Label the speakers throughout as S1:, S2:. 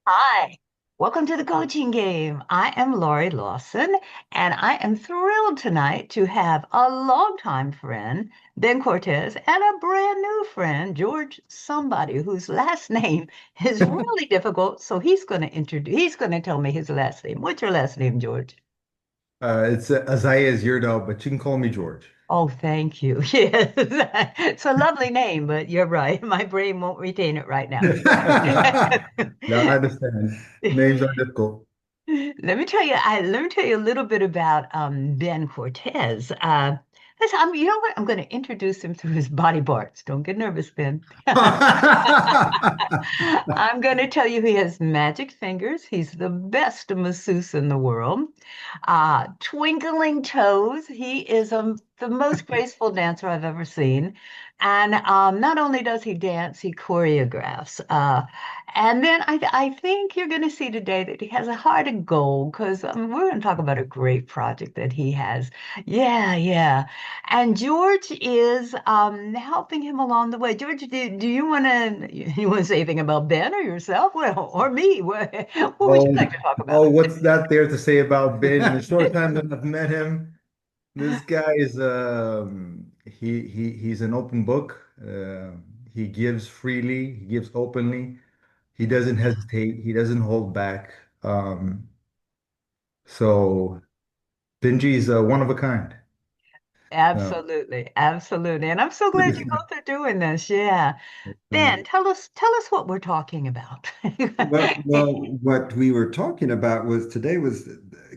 S1: Hi, welcome to the coaching game. I am Laurie Lawson, and I am thrilled tonight to have a longtime friend, Ben Cortes, and a brand new friend, George somebody whose last name is really difficult. So he's going to tell me his last name. What's your last name, George?
S2: It's Aziaez-Yirdaw, but you can call me George.
S1: Oh, thank you. Yes, it's a lovely name, but you're right. My brain won't retain it right now.
S2: No, I understand. Names are difficult.
S1: Let me tell you a little bit about Ben Cortez. You know what? I'm going to introduce him through his body parts. Don't get nervous, Ben. I'm going to tell you he has magic fingers. He's the best masseuse in the world. Twinkling toes. He is the most graceful dancer I've ever seen. And not only does he dance, he choreographs. And then I think you're going to see today that he has a heart of gold because we're going to talk about a great project that he has. Yeah, yeah. And George is helping him along the way. George, do you want to say anything about Ben or yourself? Well, or me? What would you
S2: Oh,
S1: like to talk about?
S2: oh, what's that there to say about Ben? In the short time that I've met him, this guy is he's an open book. He gives freely, he gives openly. He doesn't hesitate, he doesn't hold back. So Benji's one of a kind. Uh,
S1: Absolutely, absolutely. And I'm so glad you both are doing this. Yeah. Ben, tell us what we're talking about.
S3: What we were talking about was today was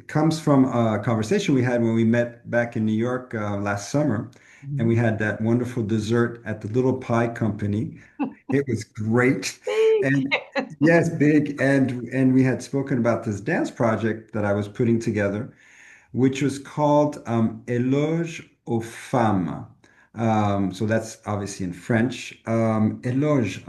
S3: comes from a conversation we had when we met back in New York last summer, and we had that wonderful dessert at the Little Pie Company. It was great,
S1: Big.
S3: and yes, big, and we had spoken about this dance project that I was putting together, which was called Éloge aux femmes. So that's obviously in French. Éloge.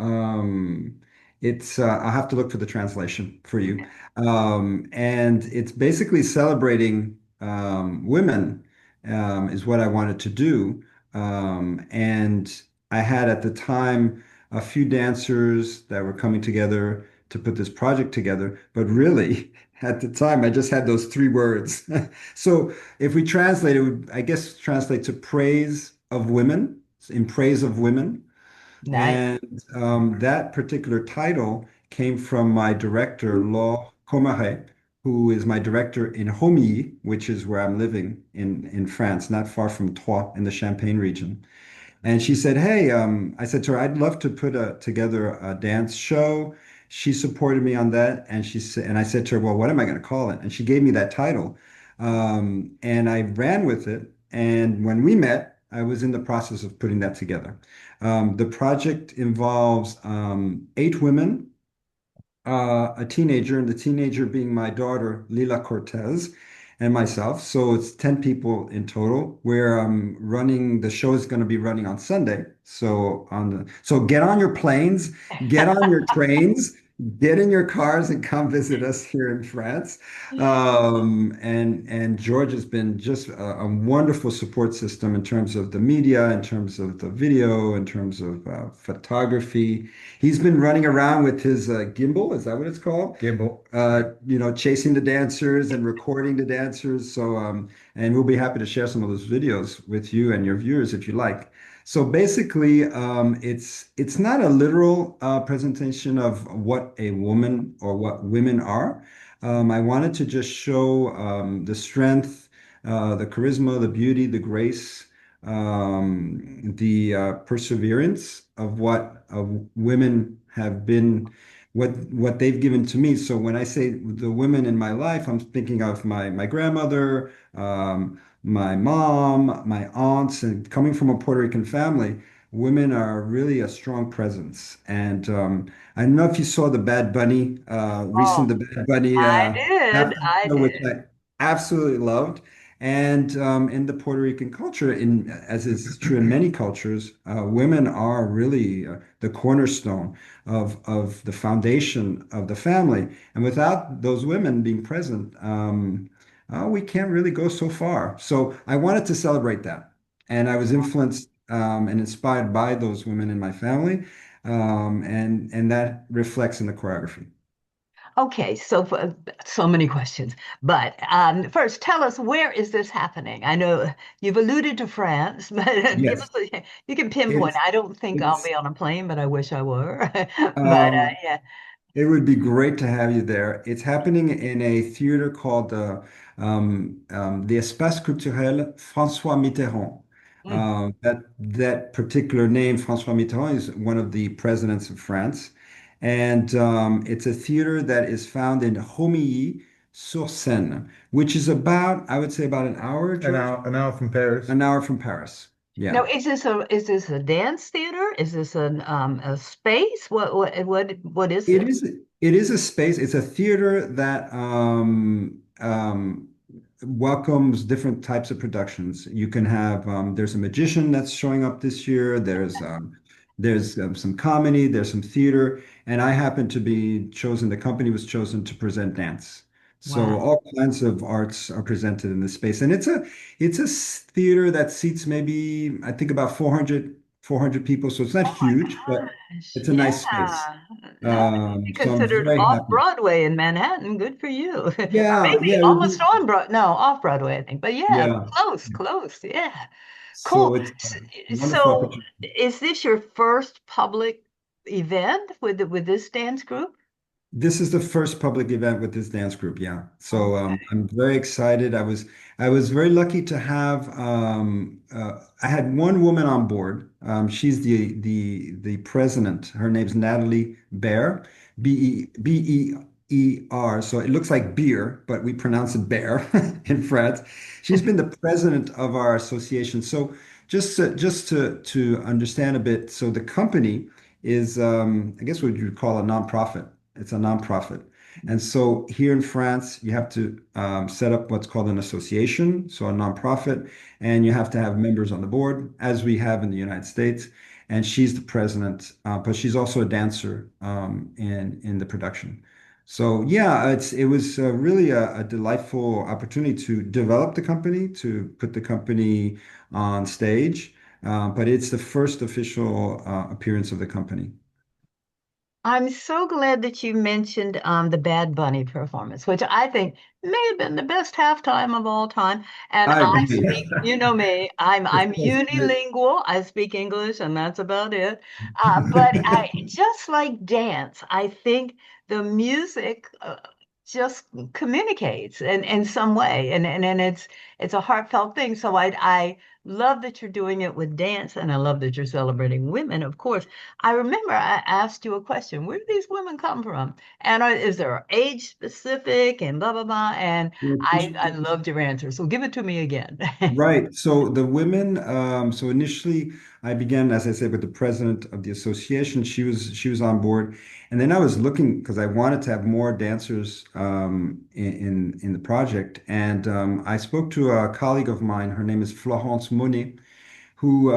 S3: I'll have to look for the translation for you. And it's basically celebrating women, is what I wanted to do. And I had at the time a few dancers that were coming together to put this project together. But really, at the time, I just had those three words. So if we translate it, would, I guess translate to praise of women, in praise of women.
S1: Nice.
S3: And that particular title came from my director, Laure Comare, who is my director in Romilly, which is where I'm living in France, not far from Troyes in the Champagne region. And she said, "Hey," I said to her, "I'd love to put together a dance show." She supported me on that, and she said, and I said to her, "Well, what am I going to call it?" And she gave me that title, and I ran with it. And when we met, I was in the process of putting that together. The project involves eight women, a teenager, and the teenager being my daughter, Lila Cortez, and myself. So it's 10 people in total. We're running, the show is going to be running on Sunday. So get on your planes, get on your trains, get in your cars and come visit us here in France. And George has been just a wonderful support system in terms of the media, in terms of the video, in terms of photography. He's been running around with his gimbal, is that what it's called?
S2: Gimbo.
S3: Chasing the dancers and recording the dancers. And we'll be happy to share some of those videos with you and your viewers if you like. So basically, it's not a literal presentation of what a woman or what women are. I wanted to just show the strength, the charisma, the beauty, the grace, the perseverance of what women have been, what they've given to me. So when I say the women in my life, I'm thinking of my grandmother, my mom, my aunts, and coming from a Puerto Rican family, women are really a strong presence. And I don't know if you saw the Bad Bunny,
S1: Oh,
S3: recent the Bad Bunny
S1: I did.
S3: halftime
S1: I
S3: show, which
S1: did.
S3: I absolutely loved. And in the Puerto Rican culture, as is true in many cultures, women are really the cornerstone of the foundation of the family. And without those women being present, we can't really go so far. So I wanted to celebrate that. And I was influenced and inspired by those women in my family. And that reflects in the choreography.
S1: Okay, so many questions. But first, tell us, where is this happening? I know you've alluded to France, but give us
S3: Yes,
S1: you can pinpoint.
S3: it's
S1: I don't think I'll
S3: it's
S1: be on a plane, but I wish I were. But
S3: um
S1: yeah.
S3: it would be great to have you there. It's happening in a theater called the Espace Culturel François Mitterrand.
S1: Mm.
S3: That particular name, François Mitterrand, is one of the presidents of France, and it's a theater that is found in Romilly-sur-Seine, which is about, I would say, about an hour, George,
S2: An hour from Paris.
S3: an hour from Paris.
S1: Now,
S3: Yeah.
S1: is this a dance theater? Is this a space? What is
S3: It
S1: this?
S3: is it is a space. It's a theater that welcomes different types of productions. You can have there's a magician that's showing up this year. There's some comedy. There's some theater, and I happen to be chosen. The company was chosen to present dance. So
S1: Wow.
S3: all kinds of arts are presented in this space, and it's a theater that seats maybe I think about 400 people. So it's not
S1: Oh my
S3: huge, but
S1: gosh.
S3: it's a nice space.
S1: Yeah. That would be
S3: So I'm
S1: considered
S3: very
S1: off
S3: happy.
S1: Broadway in Manhattan. Good for you. Or
S3: Yeah,
S1: maybe
S3: yeah, it would
S1: almost
S3: be,
S1: on Broad. No, off Broadway, I think. But yeah,
S3: yeah.
S1: close, close. Yeah.
S3: So
S1: Cool.
S3: it's a wonderful
S1: So,
S3: opportunity.
S1: is this your first public event with this dance group?
S3: This is the first public event with this dance group, yeah. So
S1: Okay.
S3: I'm very excited. I was very lucky to have I had one woman on board. She's the president. Her name's Natalie Bear, Beer. So it looks like beer, but we pronounce it bear in France. She's been the president of our association. So just to understand a bit, so the company is I guess what you'd call a nonprofit. It's a nonprofit. And so here in France, you have to set up what's called an association, so a nonprofit, and you have to have members on the board, as we have in the United States. And she's the president, but she's also a dancer in the production. So yeah, it was really a delightful opportunity to develop the company, to put the company on stage. But it's the first official appearance of the company.
S1: I'm so glad that you mentioned the Bad Bunny performance, which I think may have been the best halftime of all time. And
S3: I
S1: I
S3: agree.
S1: speak, you know me, I'm
S3: Yes,
S1: unilingual. I speak English, and that's about it. But I just like dance. I think the music just communicates in some way, and it's a heartfelt thing. So I love that you're doing it with dance, and I love that you're celebrating women, of course. I remember I asked you a question. Where do these women come from? And is there age specific and blah, blah, blah? And I loved your answer. So give it to me again.
S3: Right. So the women, so initially I began, as I said, with the president of the association. She was on board. And then I was looking because I wanted to have more dancers in the project. And I spoke to a colleague of mine. Her name is Florence Monet, who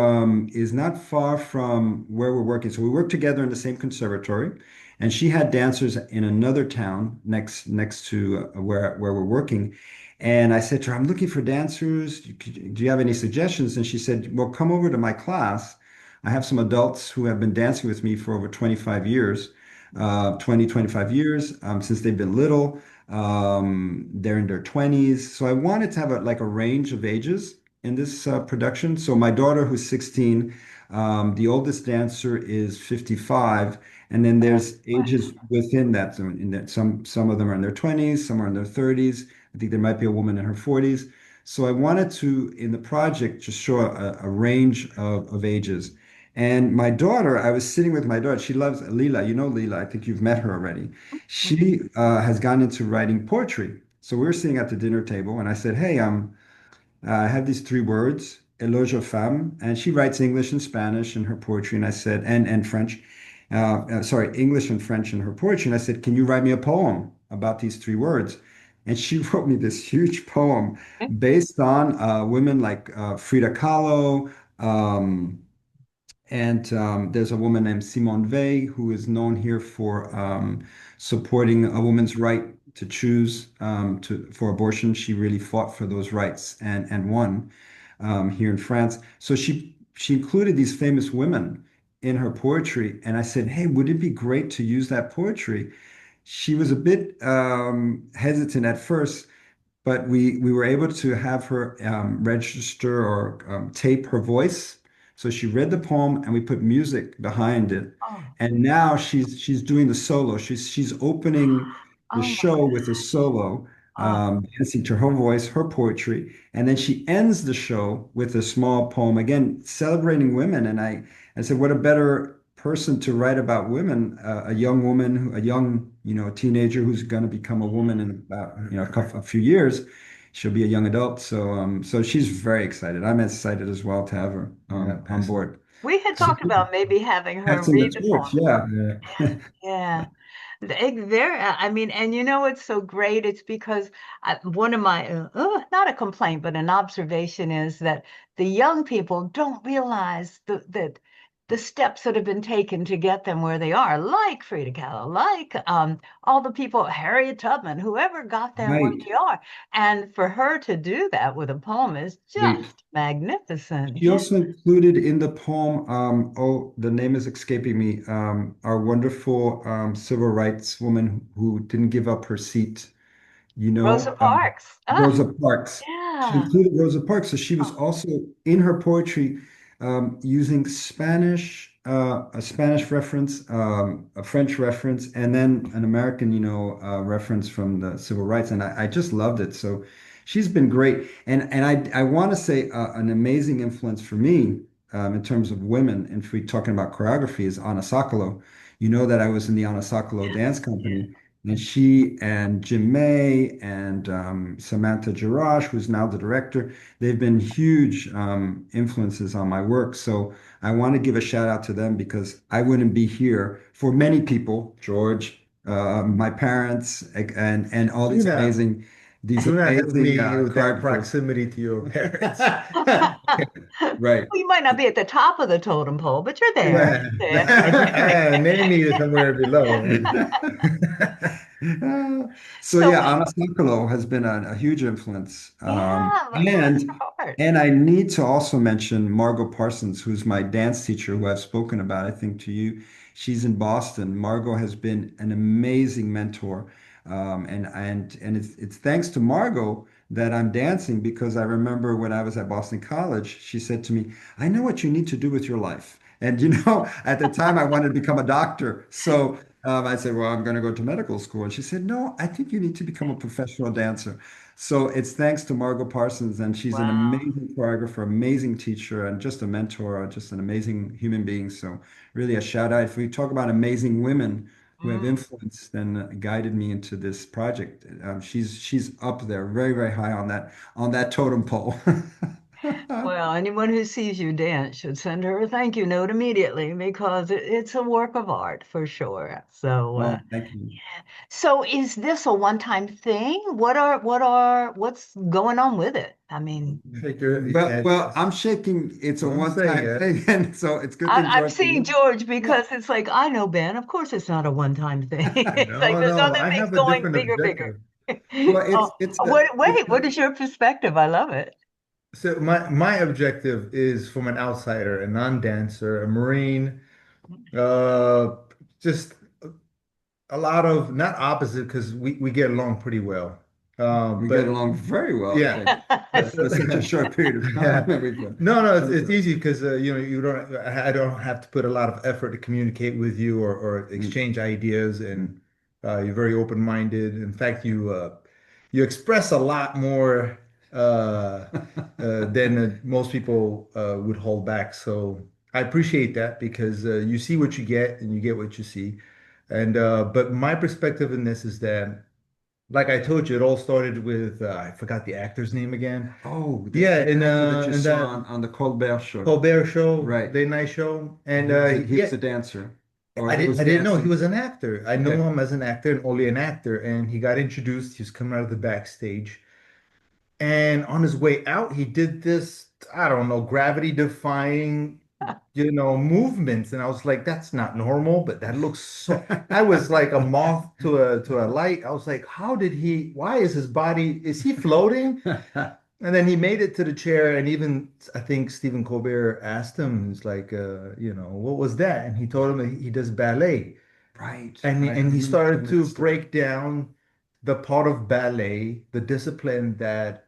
S3: is not far from where we're working. So we work together in the same conservatory, and she had dancers in another town next to where we're working. And I said to her, "I'm looking for dancers. Do you have any suggestions?" And she said, "Well, come over to my class. I have some adults who have been dancing with me for over 25 years, 20, 25 years, since they've been little. They're in their 20s. So I wanted to have like a range of ages in this production. So my daughter, who's 16, the oldest dancer is 55, and then there's ages within that. So in that some of them are in their 20s, some are in their 30s. I think there might be a woman in her 40s. So I wanted to, in the project, just show a range of ages. And my daughter, I was sitting with my daughter. She loves Lila. You know Lila. I think you've met her already. She has gone into writing poetry. So we were sitting at the dinner table, and I said, "Hey, I have these three words, éloge aux femmes," and she writes English and Spanish in her poetry. And I said, and French, sorry, English and French in her poetry. And I said, "Can you write me a poem about these three words?" And she wrote me this huge poem based on women like Frida Kahlo. And there's a woman named Simone Weil who is known here for supporting a woman's right to choose for abortion. She really fought for those rights and won here in France. So she included these famous women in her poetry, and I said, "Hey, would it be great to use that poetry?" she was a bit hesitant at first, but we were able to have her register or tape her voice. So she read the poem, and we put music behind it.
S1: Oh,
S3: And now she's doing the solo. She's opening the
S1: oh my
S3: show with a solo,
S1: God.
S3: dancing to her voice, her poetry, and then she ends the show with a small poem again, celebrating women. And I said, what a better person to write about women, a young woman, a young, teenager who's going to become a woman in about, a few years. She'll be a young adult. So she's very excited. I'm excited as well to have her
S2: Yeah,
S3: on
S2: passing,
S3: board.
S1: We had
S3: So
S1: talked about maybe having her
S3: passing the
S1: read the
S3: torch,
S1: poem.
S3: yeah.
S1: Yeah. Yeah. I mean, and you know what's so great? It's because one of my, not a complaint, but an observation is that the young people don't realize that the steps that have been taken to get them where they are, like Frida Kahlo, like all the people, Harriet Tubman, whoever got them where
S3: Right.
S1: they are. And for her to do that with a poem is
S3: Wait.
S1: just magnificent.
S3: She
S1: Yeah.
S3: also included in the poem, oh, the name is escaping me, our wonderful civil rights woman who didn't give up her seat. you
S1: Rosa
S3: know, um,
S1: Parks. Ah,
S3: Rosa Parks. She
S1: yeah.
S3: included Rosa Parks, so she was
S1: Oh,
S3: also in her poetry using a Spanish reference, a French reference, and then an American, reference from the civil rights, and I just loved it. So she's been great, and I want to say an amazing influence for me in terms of women. And if we're talking about choreography, is Anna Sokolow. You know that I was in the Anna Sokolow dance company. And she and Jim May and Samantha Jarash, who's now the director, they've been huge influences on my work. So I want to give a shout out to them because I wouldn't be here for many people, George, my parents, and all
S2: do not
S3: these
S2: do not help
S3: amazing
S2: me with that
S3: choreographers.
S2: proximity to your parents.
S3: Right.
S1: well, you might not be at the top of the totem pole, but you're there.
S2: Yeah,
S1: You're there.
S2: maybe somewhere below.
S3: So
S1: So,
S3: yeah, Anna Sokolow has been a huge influence.
S1: yeah, bless
S3: And
S1: her heart.
S3: and I need to also mention Margot Parsons, who's my dance teacher, who I've spoken about, I think, to you. She's in Boston. Margot has been an amazing mentor. And it's thanks to Margot that I'm dancing because I remember when I was at Boston College, she said to me, I know what you need to do with your life. And at the time I wanted to become a doctor. So I said, well, I'm going to go to medical school. And she said, no, I think you need to become a professional dancer. So it's thanks to Margot Parsons, and she's an
S1: Wow.
S3: amazing choreographer, amazing teacher, and just a mentor, just an amazing human being. So really a shout out. If we talk about amazing women who have
S1: Mm.
S3: influenced and guided me into this project, she's up there, very, very high on that totem pole.
S1: Well, anyone who sees you dance should send her a thank you note immediately because it's a work of art for sure.
S3: Oh, thank you.
S1: So is this a one-time thing? What's going on with it? I mean,
S3: Well, I'm shaking. It's a
S2: Don't say
S3: one-time
S2: it.
S3: thing, and so it's a good thing,
S1: I'm
S3: George.
S1: seeing George because it's like I know Ben. Of course, it's not a one-time thing. It's like
S2: No,
S1: there's
S2: no,
S1: other
S2: I
S1: things
S2: have a
S1: going
S2: different
S1: bigger, bigger.
S2: objective.
S3: Well,
S1: Oh, wait, what is your perspective? I love it.
S2: So my objective is from an outsider, a non-dancer, a Marine, uh, just a lot of not opposite because we get along pretty well.
S3: we get
S2: But
S3: along very well, I
S2: yeah,
S3: think, for such a short period of time.
S2: yeah. No, no,
S3: So,
S2: it's easy because I don't have to put a lot of effort to communicate with you or
S3: mm,
S2: exchange ideas,
S3: mm.
S2: and you're very open-minded. In fact, you express a lot more than most people would hold back. So I appreciate that because you see what you get and you get what you see. And but my perspective in this is that, like I told you, it all started with I forgot the actor's name again.
S3: Oh,
S2: Yeah,
S3: the actor that you
S2: in
S3: saw
S2: that
S3: on the Colbert show,
S2: Colbert show,
S3: right?
S2: late night show,
S3: And
S2: and
S3: he was
S2: yeah,
S3: a dancer, or he was
S2: I didn't know he
S3: dancing.
S2: was an actor. I know
S3: Okay.
S2: him as an actor and only an actor, and he got introduced. He was coming out of the backstage, and on his way out, he did this, I don't know, gravity defying, movements. And I was like, that's not normal, but that looks so. I was like a moth to a light. I was like, why is his body, is he floating? And then he made it to the chair, and even I think Stephen Colbert asked him, he's like, what was that? And he told him that he does ballet.
S3: Right,
S2: And
S3: right. I
S2: he
S3: remember
S2: started
S3: telling me the
S2: to
S3: story.
S2: break down the part of ballet, the discipline that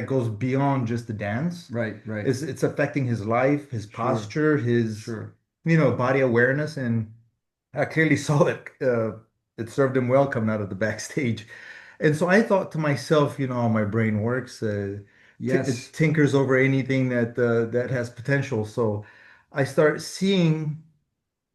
S2: goes beyond just the dance.
S3: Right, right.
S2: It's affecting his life, his
S3: Sure,
S2: posture, his
S3: sure.
S2: body awareness, and I clearly saw that it served him well coming out of the backstage. And so I thought to myself, how my brain works. T it
S3: Yes.
S2: tinkers over anything that has potential. So I start seeing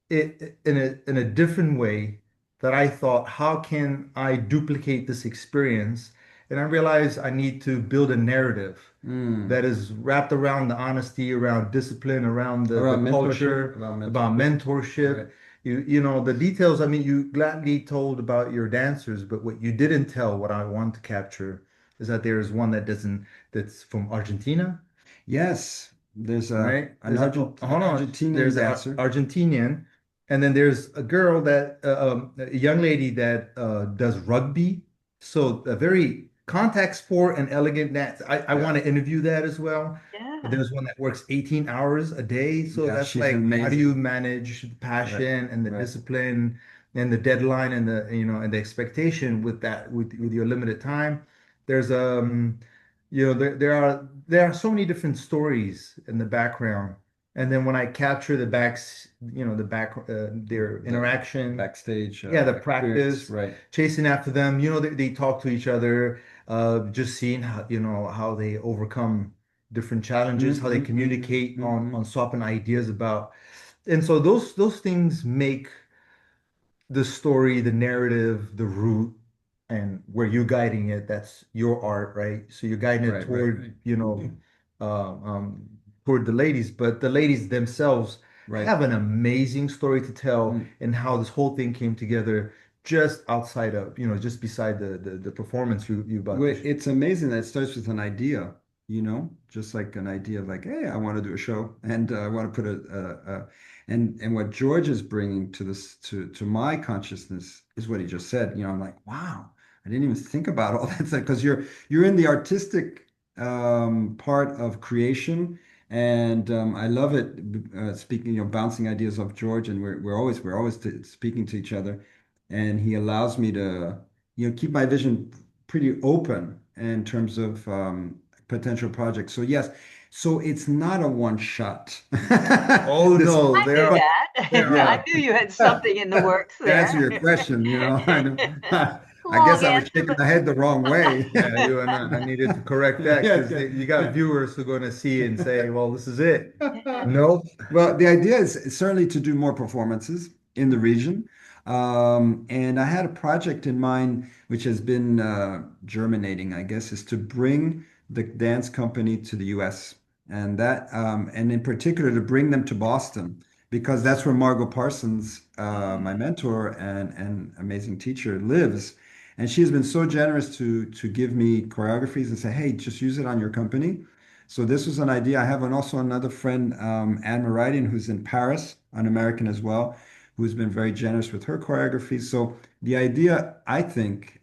S2: it in a different way that I thought, how can I duplicate this experience? And I realized I need to build a narrative
S3: Mm.
S2: that is wrapped around the honesty, around discipline, around the
S3: Around mentorship,
S2: culture,
S3: about
S2: about
S3: mentorship.
S2: mentorship.
S3: Right.
S2: The details. I mean, you gladly told about your dancers, but what you didn't tell, what I want to capture, is that there is one that's from Argentina,
S3: Yes, there's
S2: right? There's hold on.
S3: Argentinian
S2: There's a
S3: dancer.
S2: Argentinian, and then there's a girl a young lady that does rugby. So a very contact sport and elegant dance. I
S3: Yeah.
S2: want to interview that as well.
S1: Yeah.
S2: There's one that works 18 hours a day. So
S3: Yeah,
S2: that's
S3: she's
S2: like, how do you
S3: amazing.
S2: manage the
S3: Right,
S2: passion and the
S3: right.
S2: discipline and the deadline and the expectation with that with your limited time? There's there are so many different stories in the background. And then when I capture their
S3: The
S2: interaction,
S3: backstage
S2: yeah, the
S3: experience,
S2: practice,
S3: right.
S2: chasing after them, they talk to each other, just seeing how they overcome different challenges, how they communicate on swapping ideas about. And so those things make the story, the narrative, the route, and where you're guiding it, that's your art, right? So you're guiding it
S3: Right, right,
S2: toward,
S3: right.
S2: um, um, toward the ladies, but the ladies themselves
S3: Right.
S2: have an amazing story to tell
S3: Mm.
S2: and how this whole thing came together just outside of, just beside the performance you about to.
S3: It's amazing that it starts with an idea, just like an idea of like, hey, I want to do a show and I want to put and what George is bringing to this to my consciousness is what he just said. I'm like, wow, I didn't even think about all that stuff because you're in the artistic part of creation. And I love it speaking, bouncing ideas off George, and we're always speaking to each other, and he allows me to keep my vision pretty open in terms of potential projects. So yes, so it's not a one shot.
S2: Oh
S3: This,
S2: no,
S1: I knew
S3: but
S1: that. I
S3: yeah,
S1: knew you had
S3: to
S1: something in the works
S3: answer
S1: there.
S3: your question, I guess
S1: Long
S3: I was
S1: answer,
S3: shaking my head the wrong way.
S2: yeah, you and I needed to correct that
S3: Yeah,
S2: because you got viewers who are going to see and say, well, this is it.
S3: yeah.
S2: Nope.
S3: Well, the idea is certainly to do more performances in the region. And I had a project in mind, which has been germinating, I guess, is to bring the dance company to the US. And in particular, to bring them to Boston, because that's where Margot Parsons, my mentor and amazing teacher, lives. And she's been so generous to give me choreographies and say, hey, just use it on your company. So this was an idea. I have also another friend, Anne Meridian, who's in Paris, an American as well, who's been very generous with her choreography. So the idea, I think,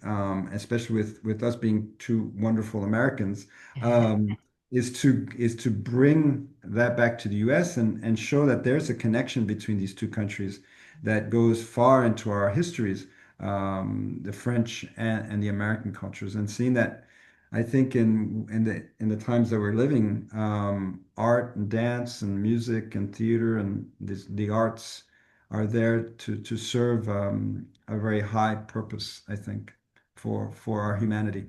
S3: especially with us being two wonderful Americans, um, is to bring that back to the U.S. and show that there's a connection between these two countries that goes far into our histories, the French and the American cultures, and seeing that. I think in the times that we're living, art and dance and music and theater and the arts are there to serve a very high purpose, I think, for our humanity.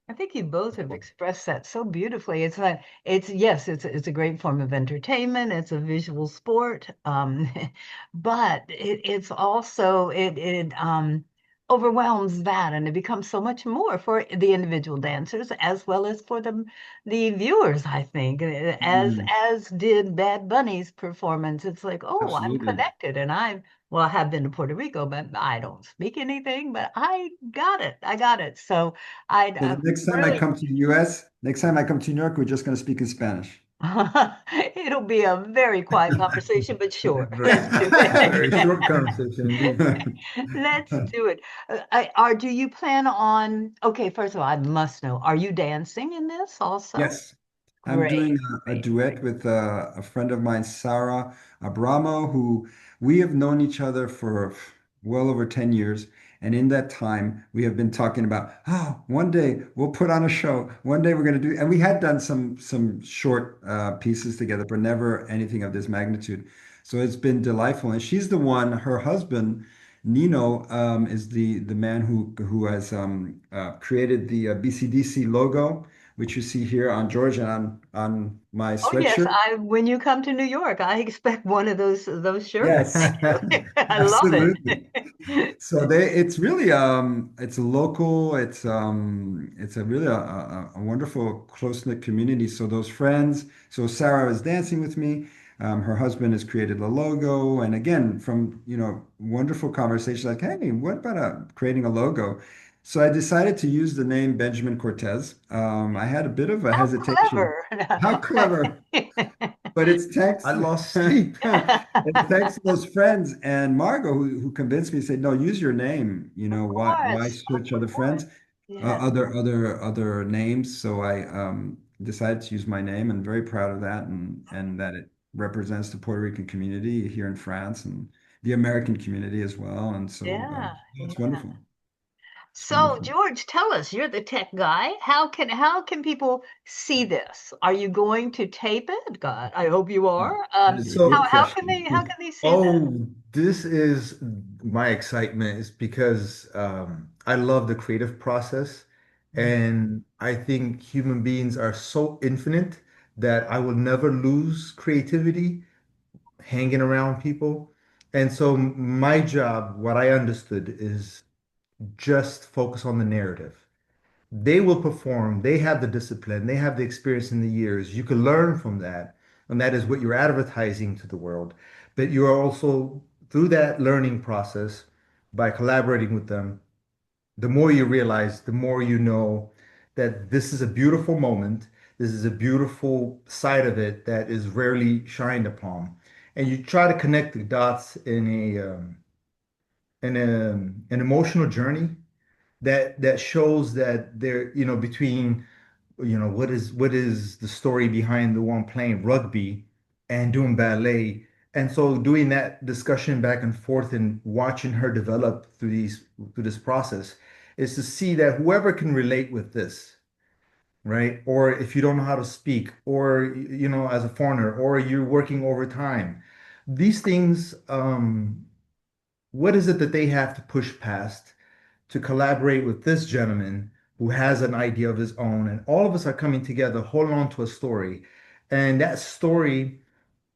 S1: I think you both have expressed that so beautifully. It's like yes, it's a great form of entertainment. It's a visual sport, but it's also it overwhelms that, and it becomes so much more for the individual dancers as well as for the viewers. I think
S3: Mm,
S1: as did Bad Bunny's performance. It's like, oh, I'm
S3: absolutely.
S1: connected, and I have been to Puerto Rico, but I don't speak anything, but I got it. I got it. So.
S3: So the next time I
S1: Really,
S3: come to the US, next time I come to New York, we're just going to speak in Spanish.
S1: it'll be a very quiet conversation, but sure, let's
S2: Very,
S1: do
S2: very
S1: it.
S2: short conversation indeed.
S1: Let's do it. Do you plan on, okay, first of all, I must know, are you dancing in this also?
S3: Yes. I'm
S1: Great,
S3: doing a
S1: great, great.
S3: duet with a friend of mine, Sarah Abramo, who we have known each other for well over 10 years. And in that time, we have been talking about, oh, one day we'll put on a show. One day we're going to do, and we had done some short pieces together, but never anything of this magnitude. So it's been delightful. And she's the one, her husband, Nino, is the man who has created the BCDC logo, which you see here on George and on my
S1: Oh yes,
S3: sweatshirt.
S1: I when you come to New York, I expect one of those shirts.
S3: Yes,
S1: Thank you. I love
S3: absolutely.
S1: it.
S3: So it's really it's local. It's a really a wonderful close-knit community. So those friends. So Sarah is dancing with me. Her husband has created the logo, and again, from wonderful conversations like, hey, what about creating a logo? So I decided to use the name Benjamin Cortez. I had a bit of a
S1: How
S3: hesitation.
S1: clever.
S3: How clever! But it's thanks
S2: I lost sleep.
S3: it's thanks to those friends and Margot who convinced me to say, no, use your name. Why
S1: Of
S3: search other friends,
S1: course. Yes.
S3: other names? So I decided to use my name and very proud of that and that it represents the Puerto Rican community here in France and the American community as well. And so
S1: Yeah.
S3: it's
S1: Yeah.
S3: wonderful. It's
S1: So,
S3: wonderful.
S1: George, tell us, you're the tech guy. How can people see this? Are you going to tape it? God, I hope you
S3: Yeah,
S1: are.
S3: that is a
S1: How
S3: good
S2: So,
S1: how can
S3: question.
S1: they see this?
S2: oh, this is my excitement is because I love the creative process. And I think human beings are so infinite that I will never lose creativity hanging around people. And so my job, what I understood is just focus on the narrative. They will perform, they have the discipline, they have the experience in the years. You can learn from that. And that is what you're advertising to the world. But you are also, through that learning process, by collaborating with them, the more you realize, the more you know that this is a beautiful moment. This is a beautiful side of it that is rarely shined upon. And you try to connect the dots in an emotional journey that shows that there, between, what is the story behind the one playing rugby and doing ballet. And so doing that discussion back and forth and watching her develop through this process is to see that whoever can relate with this, right? Or if you don't know how to speak, or as a foreigner, or you're working overtime, these things, what is it that they have to push past to collaborate with this gentleman who has an idea of his own, and all of us are coming together, holding on to a story, and that story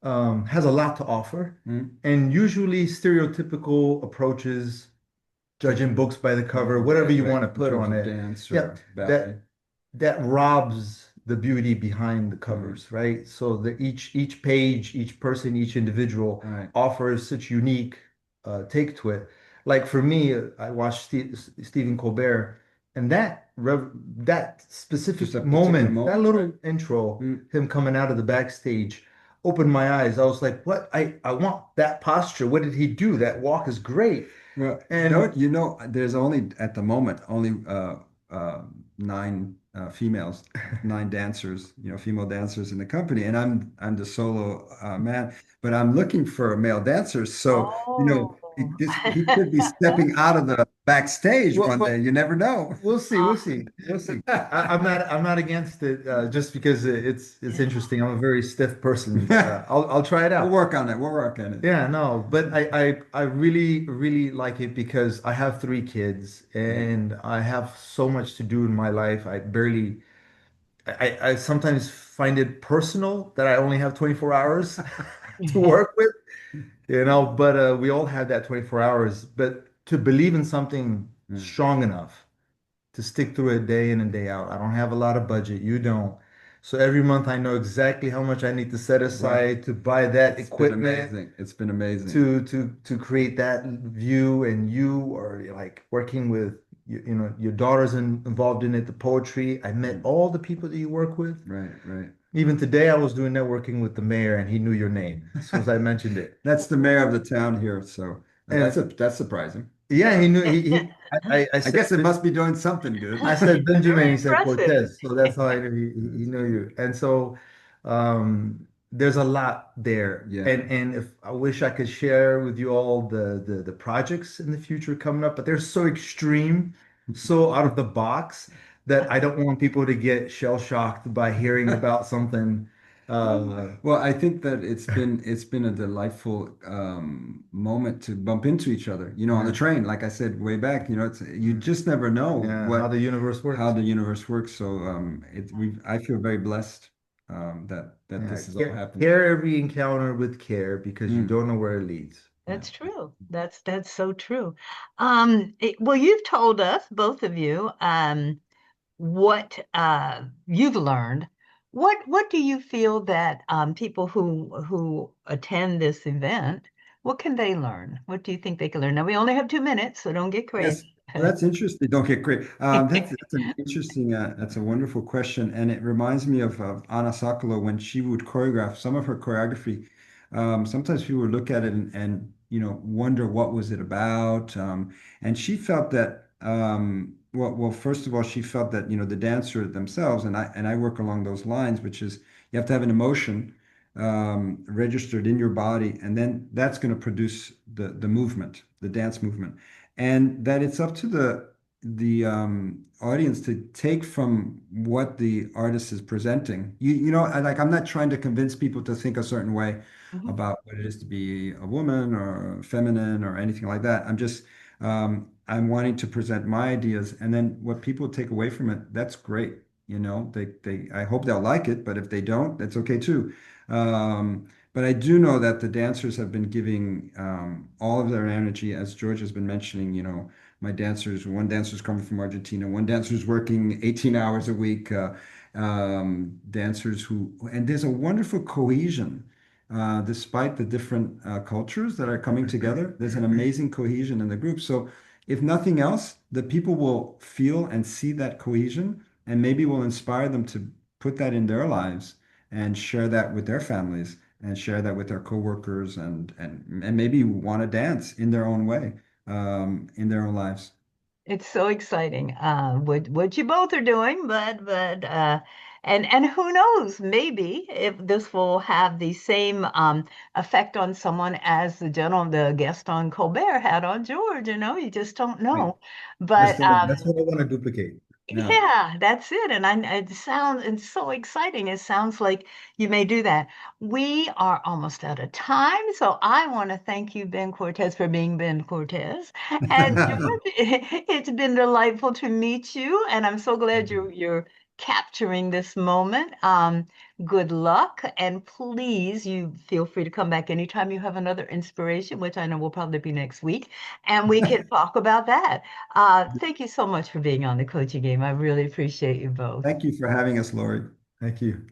S2: has a lot to offer.
S3: Mm.
S2: And usually, stereotypical approaches, judging books by the cover, whatever
S3: Right,
S2: you
S3: right.
S2: want to
S3: In
S2: put
S3: terms
S2: on
S3: of
S2: it,
S3: dance
S2: yeah,
S3: or ballet.
S2: that robs the beauty behind the
S3: Mm.
S2: covers, right? So that each page, each person, each individual
S3: Right.
S2: offers such unique take to it. Like for me, I watched Stephen Colbert, and that
S3: Just
S2: specific
S3: a particular
S2: moment, that
S3: moment, right?
S2: little intro,
S3: Mm.
S2: him coming out of the backstage, opened my eyes. I was like, "What? I want that posture. What did he do? That walk is great."
S3: Well,
S2: And
S3: there's only at the moment only nine females, nine dancers, female dancers in the company, and I'm the solo man. But I'm looking for male dancers, so
S1: Oh.
S3: he could be stepping out of the backstage
S2: well,
S3: one day.
S2: well,
S3: You never know.
S2: we'll see. We'll see. We'll see. I'm not against it just because it's
S1: Yeah.
S2: interesting. I'm a very stiff person. I'll try it
S3: We'll
S2: out.
S3: work on it. We'll work on it.
S2: Yeah, no, but I really really like it because I have three kids
S3: Right.
S2: and I have so much to do in my life. I sometimes find it personal that I only have 24 hours to work with, but we all have that 24 hours. But to believe in something
S3: Mm.
S2: strong enough to stick through it day in and day out. I don't have a lot of budget. You don't. So every month I know exactly how much I need to set
S3: Well,
S2: aside to buy that
S3: it's been
S2: equipment
S3: amazing. It's been amazing.
S2: to create that view. And you are like working with your daughter's involved in it, the poetry. I met
S3: Mm.
S2: all the people that you work with.
S3: Right, right.
S2: Even today I was doing networking with the mayor and he knew your name as soon as I mentioned it.
S3: That's the mayor of the town here, so
S2: And
S3: that's surprising.
S2: Yeah, he knew I
S3: I
S2: said
S3: guess it must be doing something good.
S2: I said Benjamin,
S1: Very
S2: he said
S1: impressive.
S2: Cortez, so that's how I knew he knew you. And so there's a lot there.
S3: Yeah.
S2: And if I wish I could share with you all the projects in the future coming up, but they're so extreme, so out of the box that I don't want people to get shell shocked by hearing about something. Uh,
S3: Well, I think that it's been a delightful moment to bump into each other. On the
S2: yeah,
S3: train, like I said way back. You just never know
S2: yeah, how the universe
S3: how
S2: works.
S3: the universe works. So I feel very blessed that
S2: Yeah,
S3: this has all happened.
S2: care every encounter with care because you
S3: Mm,
S2: don't know where it leads.
S3: yeah.
S1: That's true. That's so true. Well, you've told us, both of you, what you've learned. What do you feel that people who attend this event, what can they learn? What do you think they can learn? Now we only have 2 minutes, so don't get crazy.
S3: Yes, well, that's interesting. Don't get great. That's an interesting. That's a wonderful question, and it reminds me of Anna Sokolow when she would choreograph some of her choreography. Sometimes people would look at it and wonder what was it about. And she felt that well, first of all, she felt that the dancer themselves, and I work along those lines, which is you have to have an emotion registered in your body, and then that's going to produce the movement, the dance movement, and that it's up to the audience to take from what the artist is presenting. I'm not trying to convince people to think a certain way
S1: Mhm.
S3: about what it is to be a woman or feminine or anything like that. I'm wanting to present my ideas, and then what people take away from it, that's great. I hope they'll like it, but if they don't, that's okay too. But I do know that the dancers have been giving all of their energy, as George has been mentioning. One dancer's coming from Argentina, one dancer's working 18 hours a week, and there's a wonderful cohesion. Despite the different cultures that are coming together, there's an amazing cohesion in the group. So, if nothing else, the people will feel and see that cohesion, and maybe will inspire them to put that in their lives and share that with their families and share that with their coworkers and maybe want to dance in their own way, in their own lives.
S1: It's so exciting, what you both are doing, but and who knows, maybe if this will have the same effect on someone as the guest on Colbert had on George, you just don't
S3: Right.
S1: know.
S3: Yes,
S1: But
S3: sir.
S2: That's what I want to duplicate.
S3: Yeah.
S1: yeah, that's it. And it's so exciting. It sounds like you may do that. We are almost out of time. So I want to thank you, Ben Cortez, for being Ben Cortez. And George, it's been delightful to meet you. And I'm so glad you're capturing this moment. Good luck. And please, you feel free to come back anytime you have another inspiration, which I know will probably be next week, and we can talk about that. Thank you so much for being on the coaching game. I really appreciate you both.
S3: Thank you for having us, Lori.
S2: Thank you.